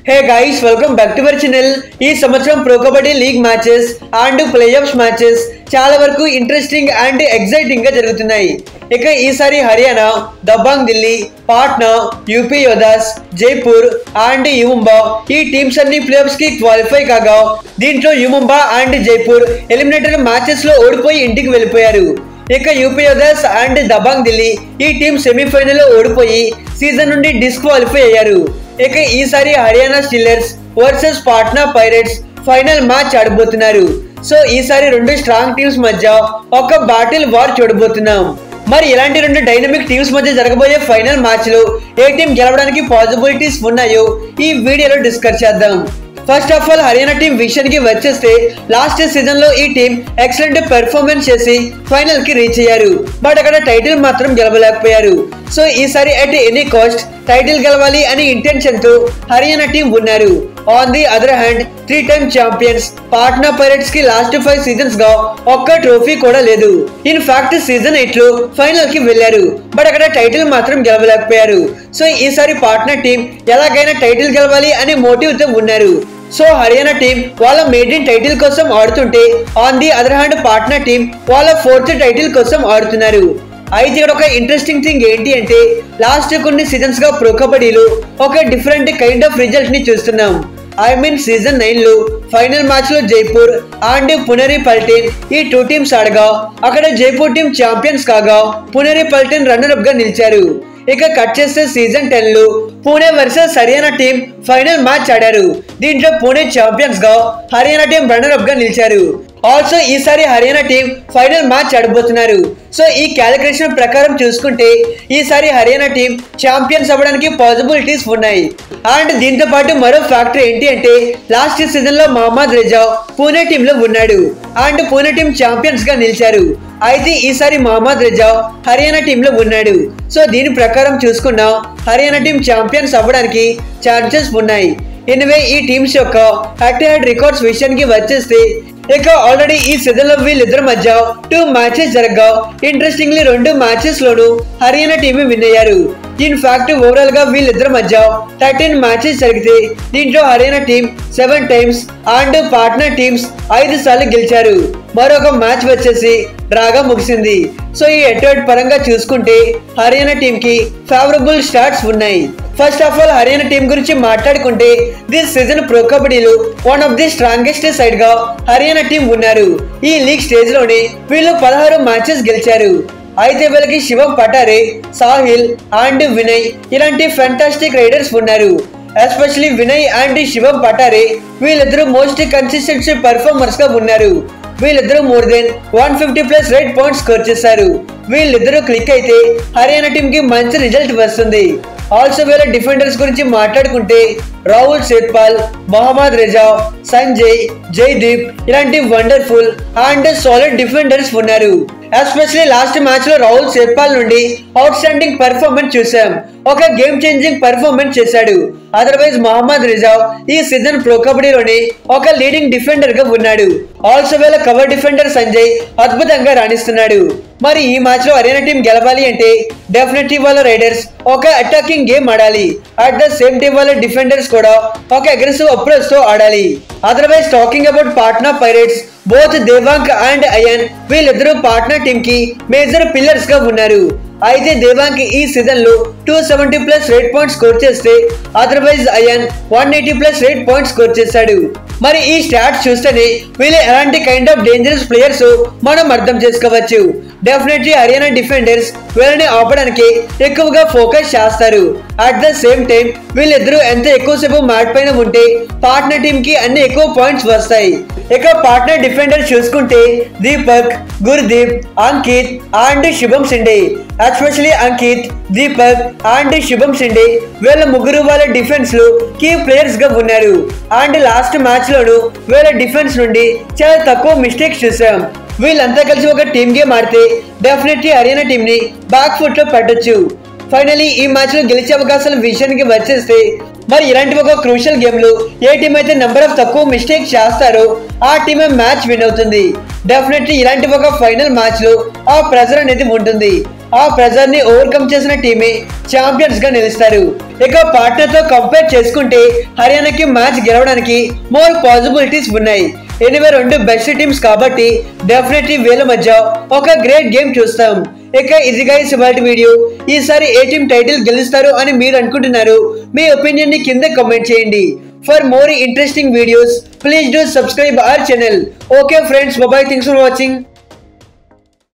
Hey guys, welcome back to our channel. ఈ సంవత్సరం pro kabaddi league matches and play offs matches చాలా వరకు interesting and exciting గా జరుగుతున్నాయి. ఇక ఈసారి హర్యానా, దబాంగ్ ఢిల్లీ, పాట్నా, యూపీ యోధాస్, జైపూర్ అండ్ యుముంబా ఈ టీమ్స్ అన్ని ప్లే ఆఫ్స్ కి క్వాలిఫై కాగా దీంట్లో U Mumba and Jaipur eliminator matches లో ఓడిపోయి ఇంటికి వెళ్ళిపోయారు. ఇక యూపీ యోధాస్ అండ్ దబాంగ్ ఢిల్లీ ఈ టీం సెమీఫైనల్ లో ఓడిపోయి సీజన్ నుండి డిస్క్వాలిఫై అయ్యారు. ఇక ఈసారి Haryana Steelers versus Patna Pirates final match ఆడబోతున్నారు. సో ఈసారి రెండు స్ట్రాంగ్ టీమ్స్ మధ్య ఒక బాటిల్ వార్ చూడబోతున్నాం. మరి ఇలాంటి రెండు డైనమిక్ టీమ్స్ మధ్య జరగబోయే ఫైనల్ మ్యాచ్ లో ఏ టీం గెలవడానికి పాసిబిలిటీస్ ఉన్నాయో ఈ వీడియోలో డిస్కస్ చేద్దాం. First of all Haryana team విషయం కి వచ్చేస్తే లాస్ట్ సీజన్ లో ఈ టీం ఎక్సలెంట్ పెర్ఫార్మెన్స్ చేసి ఫైనల్ కి రీచ్ అయ్యారు. బట్ అక్కడ టైటిల్ మాత్రం గెలవలేకపోయారు. సో ఈసారి అట్ ఎనీ కాస్ట్ టైటిల్ గెలవాలి అనే ఇంటెన్షన్ తో హర్యానా టీం ఉన్నారు. On the other hand 3 time champions Patna pirates కి లాస్ట్ 5 సీజన్స్ గా ఒక్క ట్రోఫీ కూడా లేదు. ఇన్ ఫ్యాక్ట్ సీజన్ 8 లో ఫైనల్ కి వెళ్లారు. బట్ అక్కడ టైటిల్ మాత్రం గెలవలేకపోయారు. సో ఈసారి పాట్నా టీం ఎలాగైనా టైటిల్ గెలవాలి అనే మోటివ్ తో ఉన్నారు. సో హర్యానా టీం వాళ్ళ మెయిన్ టైటిల్ కోసం ఆడుతుంటే on the other hand Patna team వాళ్ళ 4th టైటిల్ కోసం ఆడుతున్నారు. అయితే ఇక్కడ ఒక ఇంట్రెస్టింగ్ థింగ్ ఏంటి అంటే లాస్ట్ కొన్ని సీజన్స్ గా ప్రో కబడ్డీలో ఒక డిఫరెంట్ కైండ్ ఆఫ్ రిజల్ట్ ని చూస్తున్నాం. ఐ మీన్ సీజన్ 9 లో ఫైనల్ మ్యాచ్ లో జైపూర్ అండ్ పునేరి పల్టన్ ఈ 2 టీమ్స్ ఆడగా అక్కడ జైపూర్ టీం ఛాంపియన్స్ కాగా పునేరి పల్టన్ రన్నర్ అప్ గా నిలిచారు. ఇక కట్ చేస్తే సీజన్ 10 లో Pune versus Haryana team final match ఆడారు. దీంట్లో పూణే ఛాంపియన్స్ గా హర్యానా టీం రన్నర్ అప్ గా నిలిచారు. ఆల్సో ఈసారి హర్యానా టీం ఫైనల్ మ్యాచ్ ఆడబోతున్నారు. సో ఈ క్యాలిక్యులేషన్ ప్రకారం చూసుకుంటే ఈసారి హర్యానా టీం ఛాంపియన్స్ అవ్వడానికి పాసిబిలిటీస్ ఉన్నాయి. అండ్ దీంతో పాటు మరో ఫ్యాక్టర్ ఏంటి అంటే లాస్ట్ సీజన్ లో మహమ్మద్ రిజా పూణే టీం లో ఉన్నాడు అండ్ పూణే టీం ఛాంపియన్స్ గా నిలిచారు. అయితే ఈసారి మహమ్మద్ రిజా హర్యానా టీం లో ఉన్నాడు. సో దీని ప్రకారం చూసుకున్నా హర్యానా టీం ఛాంపియన్స్ అవ్వడానికి ఛాన్సెస్ ఉన్నాయి. ఎనివే ఈ టీమ్స్ యొక్క హెడ్ టు హెడ్ రికార్డ్స్ విషయానికి వచ్చేస్తే ఇక ఆల్రెడీ ఈ సీజన్ లో వీళ్ళిద్దరి మధ్య 2 మ్యాచెస్ జరగగా ఇంట్రెస్టింగ్లీ 2 మ్యాచెస్ లోను హర్యానా టీం విన్ అయ్యారు. ఇన్ ఫ్యాక్ట్ ఓవరాల్ గా వీళ్ళిద్దరి మధ్య 13 మ్యాచెస్ జరిగితే దీంట్లో Haryana team 7 times and Patna teams 5 సార్లు గెలిచారు. మరొక మ్యాచ్ వచ్చేసి డ్రాగా ముగిసింది. సో ఈ హెడ్ పరంగా చూసుకుంటే హర్యానా టీం కి ఫేవరబుల్ స్టార్ట్స్ ఉన్నాయి. First of all Haryana team గురించి మాట్లాడుకుంటే దిస్ సీజన్ ప్రో కబడ్డీలో one of the strongest side గా హర్యానా టీం ఉన్నారు. ఈ లీగ్ స్టేజ్ లోనే వీళ్ళు 16 మ్యాచెస్ గెలిచారు. అయితే వీళ్ళకి శివం పటారే, సాహిల్ అండ్ వినయ్ ఇలాంటి ఫ్యాంటాస్టిక్ రైడర్స్ ఉన్నారు. ఎస్పెషల్లీ వినయ్ అండ్ శివం పటారే వీళ్ళిద్దరూ మోస్ట్ కన్సిస్టెంట్ పర్ఫార్మర్స్ గా ఉన్నారు. వీళ్ళిద్దరూ more than 150+ right points score చేశారు. వీళ్ళిద్దరూ క్లిక్ అయితే హర్యానా టీం కి మంచి రిజల్ట్ వస్తుంది. ఆల్సో వీళ్ళ డిఫెండర్స్ గురించి మాట్లాడుకుంటే రాహుల్ సేత్పాల్, మహమ్మద్ రిజా, సంజయ్, జైదీప్ ఇలాంటి వండర్ఫుల్ అండ్ సాలిడ్ డిఫెండర్స్ ఉన్నారు. ఎస్పెషల్లీ లాస్ట్ మ్యాచ్ లో రాహుల్ సేత్పాల్ నుండి అవుట్ స్టాండింగ్ పర్ఫార్మెన్స్ చూసాం. ఒక గేమ్ చేంజింగ్ పర్ఫార్మెన్స్ చేశాడు. అదర్వైజ్ మహమ్మద్ రిజా ఈ సీజన్ ప్రో కబడ్డీలోనే ఒక లీడింగ్ డిఫెండర్ గా ఉన్నాడు. ఆల్సో వీళ్ళ కవర్ డిఫెండర్ సంజయ్ అద్భుతంగా రాణిస్తున్నాడు. మరి ఈ మ్యాచ్ లో హర్యానా టీం గెలవాలి అంటే డెఫినెట్లీ వాళ్ళ రైడర్స్ ఒక అటాకింగ్ గేమ్ ఆడాలి. అట్ ద సేమ్ టైం వాళ్ళ డిఫెండర్స్ కూడా ఒక అగ్రెసివ్ అప్రోచ్ తో ఆడాలి. Otherwise talking about Patna Pirates both Devang and Ayan వీళ్ళిద్దరూ పాట్నా టీం కి మేజర్ పిల్లర్స్ గా ఉన్నారు. అయితే దేవాంగ్ ఈ సీజన్ లో 270+ రేట్ పాయింట్స్ స్కోర్ చేస్తే otherwise Ayan 180+ raid points score చేశాడు. మరి ఈ స్టాట్స్ చూస్తేనే వీళ్ళు ఎలాంటి కైండ్ ఆఫ్ డేంజరస్ ప్లేయర్స్ మనం అర్థం చేసుకోవచ్చు. డెఫినెట్లీ హర్యానా డిఫెండర్స్ వీళ్ళని ఆపడానికి ఎక్కువగా ఫోకస్ చేస్తారు. అట్ ద సేమ్ టైం వీళ్ళిద్దరూ ఎంత ఎక్కువసేపు మ్యాట్ పైన ఉంటే పాట్నా టీం కి అన్ని ఎక్కువ పాయింట్స్ వస్తాయి. ఇక పాట్నా డిఫెండర్ చూసుకుంటే దీపక్, గుర్దీప్, అంకిత్ అండ్ శుభం సిండే. ఎస్పెషల్లీ అంకిత్, దీపక్ అండ్ శుభం సిండే వీళ్ళ ముగ్గురు వాళ్ళ డిఫెన్స్ లో కీ ప్లేయర్స్ గా ఉన్నారు. అండ్ లాస్ట్ మ్యాచ్ లోను వీళ్ళ డిఫెన్స్ నుండి చాలా తక్కువ మిస్టేక్స్ చూసాం. వీళ్ళంతా కలిసి ఒక టీమ్ గేమ్ ఆడితే డెఫినెట్లీ హర్యానా టీం ని బ్యాక్ ఫుట్ లో పెట్టొచ్చు. ఫైనలీ ఈ మ్యాచ్ లో గెలిచే అవకాశాల విషయానికి వచ్చేస్తే మరి ఇలాంటి ఒక క్రూషియల్ గేమ్ లో ఏ టీం అయితే నెంబర్ ఆఫ్ తక్కువ మిస్టేక్స్ చేస్తారో ఆ టీమే మ్యాచ్ విన్ అవుతుంది. డెఫినెట్లీ ఇలాంటి ఒక ఫైనల్ మ్యాచ్ లో ఆ ప్రెజర్ అనేది ఉంటుంది. ఆ ప్రెజర్ ని ఓవర్కమ్ చేసిన టీమే ఛాంపియన్స్ గా నిలుస్తారు. ఇక పాట్నా తో కంపేర్ చేసుకుంటే హర్యానాకి మ్యాచ్ గెలవడానికి మోర్ పాసిబిలిటీస్ ఉన్నాయి. ఎనివే రెండు బెస్ట్ టీమ్స్ కాబట్టి డెఫినెట్లీ వీళ్ళ మధ్య ఒక గ్రేట్ గేమ్ చూస్తాం. ఇక ఇది గైస్ ఇవాల్టి వీడియో. ఈసారి ఏ టీం టైటిల్ గెలుస్తారు అని మీరు అనుకుంటున్నారు? మీ ఒపీనియన్ ని కింద కామెంట్ చేయండి. For more interesting videos, please do subscribe our channel. Okay friends, bye bye. Thanks for watching.